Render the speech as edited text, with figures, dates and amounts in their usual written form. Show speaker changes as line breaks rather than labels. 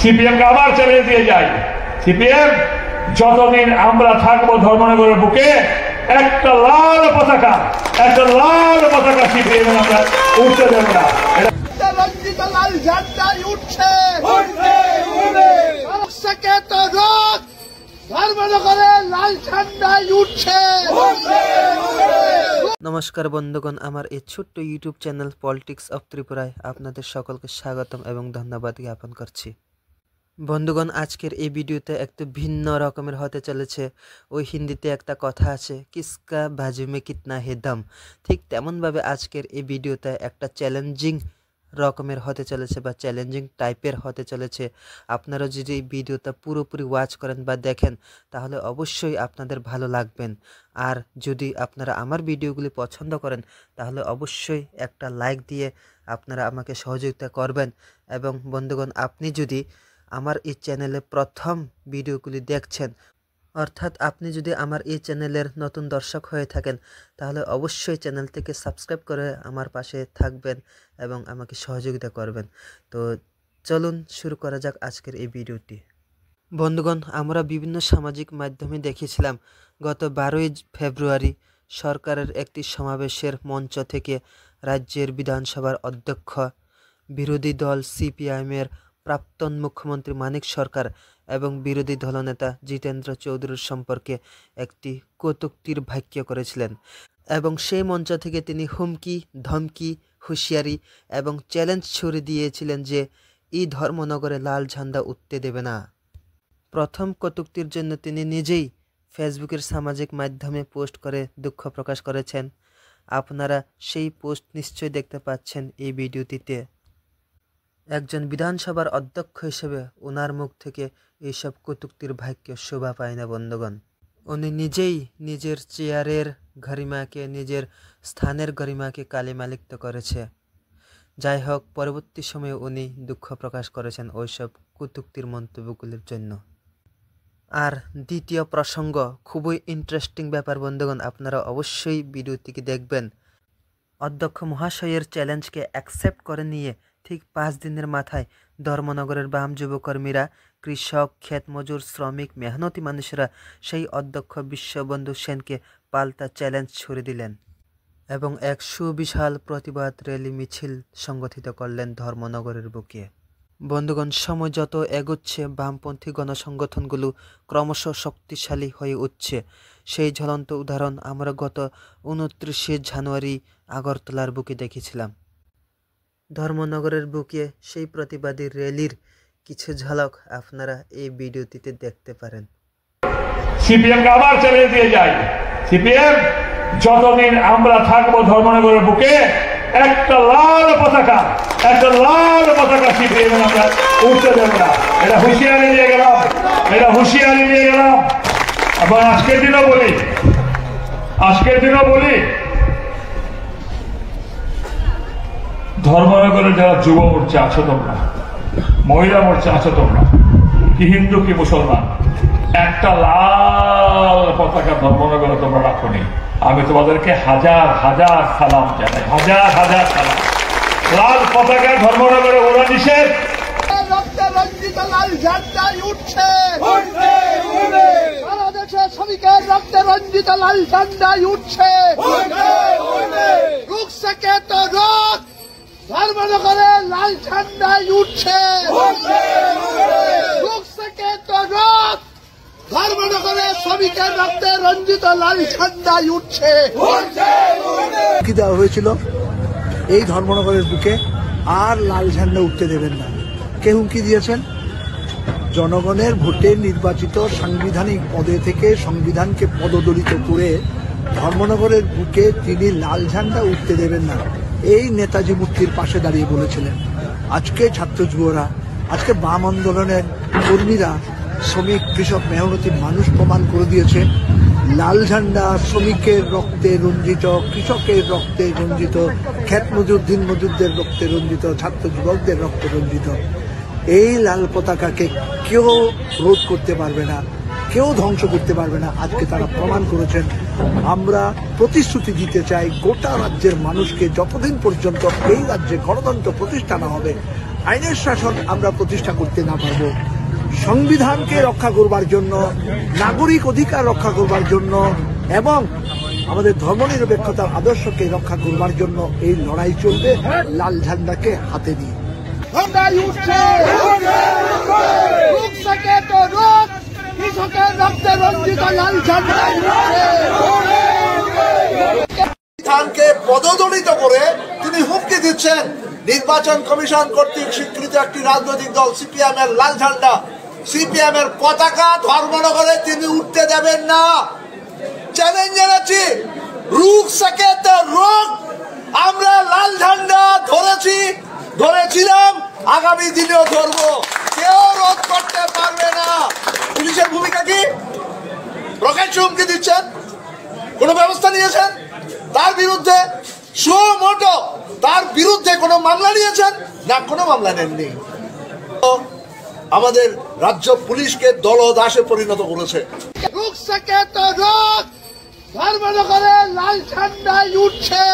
CPM কে আবার challenge দিয়ে যাই, সিপিএম যতদিন আমরা থাকবো ধর্মনগরের বুকে একটা লাল পতাকা সিপিএম আমরা উঠতে দেব না।
রঞ্জিত লাল ঝান্ডাই উঠছে, ধর্মনগরে লাল ঝান্ডাই উঠছে।
নমস্কার বন্ধুগণ, আমার এই ছোট্ট ইউটিউব চ্যানেল পলিটিক্স অফ ত্রিপুরায় আপনাদের সকলকে স্বাগতম এবং ধন্যবাদ জ্ঞাপন করছি। বন্ধুগণ, আজকের এই ভিডিওতে একটু ভিন্ন রকমের হতে চলেছে। ওই হিন্দিতে একটা কথা আছে, কিসকা বাজু মে কিতনা হে দম, ঠিক তেমনভাবে আজকের এই ভিডিওতে একটা চ্যালেঞ্জিং রকমের হতে চলেছে বা চ্যালেঞ্জিং টাইপের হতে চলেছে। আপনারা যদি ভিডিওটা পুরোপুরি ওয়াচ করেন বা দেখেন তাহলে অবশ্যই আপনাদের ভালো লাগবেন। আর যদি আপনারা আমার ভিডিওগুলি পছন্দ করেন তাহলে অবশ্যই একটা লাইক দিয়ে আপনারা আমাকে সহযোগিতা করবেন। এবং বন্ধুগণ, আপনি যদি আমার এই চ্যানেলে প্রথম ভিডিওগুলি দেখছেন, অর্থাৎ আপনি যদি আমার এই চ্যানেলের নতুন দর্শক হয়ে থাকেন তাহলে অবশ্যই চ্যানেলটিকে সাবস্ক্রাইব করে আমার পাশে থাকবেন এবং আমাকে সহযোগিতা করবেন। তো চলুন শুরু করা যাক আজকের এই ভিডিওটি। বন্ধুগণ, আমরা বিভিন্ন সামাজিক মাধ্যমে দেখেছিলাম গত 12ই ফেব্রুয়ারি সরকারের একটি সমাবেশের মঞ্চ থেকে রাজ্যের বিধানসভার অধ্যক্ষ, বিরোধী দল সিপিআইএমের প্রাক্তন মুখ্যমন্ত্রী মানিক সরকার এবং বিরোধী দলনেতা জিতেন্দ্র চৌধুরীর সম্পর্কে একটি কটূক্তির বাক্য করেছিলেন এবং সেই মঞ্চ থেকে তিনি হুমকি, ধমকি, হুঁশিয়ারি এবং চ্যালেঞ্জ ছুড়ে দিয়েছিলেন যে এই ধর্মনগরে লাল ঝান্ডা উঠতে দেবে না। প্রথম কটূক্তির জন্য তিনি নিজেই ফেসবুকের সামাজিক মাধ্যমে পোস্ট করে দুঃখ প্রকাশ করেছেন। আপনারা সেই পোস্ট নিশ্চয়ই দেখতে পাচ্ছেন এই ভিডিওটিতে। একজন বিধানসভার অধ্যক্ষ হিসেবে ওনার মুখ থেকে এইসব কটূক্তির বাক্য শোভা পায় না বন্ধুগণ। উনি নিজেই নিজের চেয়ারের গরিমাকে, নিজের স্থানের গরিমাকে কালিমালিপ্ত করেছে। যাই হোক, পরবর্তী সময়ে উনি দুঃখ প্রকাশ করেছেন ওইসব কটূক্তির মন্তব্যগুলির জন্য। আর দ্বিতীয় প্রসঙ্গ, খুবই ইন্টারেস্টিং ব্যাপার বন্ধুগণ, আপনারা অবশ্যই ভিডিওটিকে দেখবেন। অধ্যক্ষ মহাশয়ের চ্যালেঞ্জকে অ্যাকসেপ্ট করে নিয়ে ঠিক 5 দিনের মাথায় ধর্মনগরের বাম যুবকর্মীরা, কৃষক, ক্ষেত মজুর, শ্রমিক, মেহনতি মানুষেরা সেই অধ্যক্ষ বিশ্ববন্ধু সেনকে পাল্টা চ্যালেঞ্জ ছুড়ে দিলেন এবং এক সুবিশাল প্রতিবাদ র্যালি মিছিল সংগঠিত করলেন ধর্মনগরের বুকে। বন্ধুগণ, সময় যত এগোচ্ছে বামপন্থী গণসংগঠনগুলো ক্রমশ শক্তিশালী হয়ে উঠছে। সেই ঝলন্ত উদাহরণ আমরা গত 29শে জানুয়ারি আগরতলার বুকে দেখেছিলাম। ধর্মনগরের বুকে সেই প্রতিবাদী র্যালির কিছু ঝলক আপনারা এই ভিডিওটিতে দেখতে পারেন।
সিপিএম কে আবার চ্যালেঞ্জ দিয়ে যাই, সিপিএম যতদিন আমরা থাকবো ধর্মনগরের বুকে একটা লাল পতাকা সিপিএম আমরা উঠতে দেব না। এটা হুঁশিয়ারি দিয়ে গেলাম। এবং আজকের দিনও বলি ধর্মনগরের যারা যুব মোর্চা আছো তোমরা, মহিলা মোর্চা আছো তোমরা, কি হিন্দু কি মুসলমান, একটা লাল পতাকা ধর্মনগরে তোমরা রাখোনি। আমি তোমাদেরকে হাজার হাজার সালাম জানাই, হাজার সালাম। লাল পতাকা ধর্মনগরে ওরা নিষেধ।
রঞ্জিত লাল ঝান্ডাই উঠছে, সারা দেশে শ্রমিকের রক্তে রঞ্জিত লাল ঝান্ডাই উঠছে। রুখ সকে তো রোক, ধর্মনগরে লাল ঝান্ডাই উঠছে। রুখ সকে তো রোক, ধর্মনগরে শ্রমিকের রক্তে রঞ্জিত লাল ঝান্ডাই উঠছে।
কি দেওয়া হয়েছিল এই ধর্মনগরের বুকে আর লাল ঝান্ডা উঠতে দেবেন না। কে হুমকি দিয়েছেন? জনগণের ভোটে নির্বাচিত সাংবিধানিক পদে থেকে সংবিধানকে পদদলিত করে ধর্মনগরের বুকে তিনি লাল ঝান্ডা উঠতে দেবেন না এই নেতাজি মূর্তির পাশে দাঁড়িয়ে বলেছিলেন। আজকে ছাত্র যুবরা, আজকে বাম আন্দোলনের কর্মীরা, শ্রমিক, কৃষক, মেহনতি মানুষ প্রমাণ করে দিয়েছে লাল ঝান্ডা শ্রমিকের রক্তে রঞ্জিত, কৃষকের রক্তে রঞ্জিত, ক্ষেত মজুর, দিন মজুরদের রক্তে রঞ্জিত, ছাত্র যুবকদের রক্তে রঞ্জিত। এই লাল পতাকাকে কেউ রোধ করতে পারবে না, কেউ ধ্বংস করতে পারবে না। আজকে তারা প্রমাণ করেছেন। আমরা প্রতিশ্রুতি দিতে চাই গোটা রাজ্যের মানুষকে, যতদিন পর্যন্ত এই রাজ্যে গণতন্ত্র প্রতিষ্ঠা না হবে আইনের শাসন আমরা প্রতিষ্ঠা করতে না পারবো, সংবিধানকে রক্ষা করবার জন্য, নাগরিক অধিকার রক্ষা করবার জন্য এবং আমাদের ধর্মনিরপেক্ষতার আদর্শকে রক্ষা করবার জন্য এই লড়াই চলবে লাল ঝান্ডাকে হাতে নিয়ে।
ঝান্ডাই উঠছে, রুখ সকে তো রুখ, কৃষকের রক্তে রঞ্জিত লাল ঝান্ডাই উঠছে।
সংবিধানকে পদদলিত করে তিনি হুমকি দিচ্ছেন নির্বাচন কমিশন কর্তৃক স্বীকৃত একটি রাজনৈতিক দল সিপিএম এর লাল ঝান্ডা, সিপিএম এর পতাকা ধর্মনগরে তিনি উঠতে দেবেন না। চ্যালেঞ্জ জানাচ্ছি, রুখ সকে তো রুখ। আমরা লাল ঝান্ডা ধরেছিলাম, আগামী দিনেও ধরবো, কেউ রোধ করতে পারবে না। পুলিশের ভূমিকা কি? প্রকাশ্য হুমকি দিচ্ছেন, কোন ব্যবস্থা নিয়েছেন তার বিরুদ্ধে? সুমোটো তার বিরুদ্ধে কোনো মামলা নিয়েছেন না? কোনো মামলা নেননি। আমাদের রাজ্য পুলিশকে দলদাসে পরিণত করেছে।
রুখ সকে তো রুখ, ধর্মনগরে লাল ঝান্ডাই উঠছে।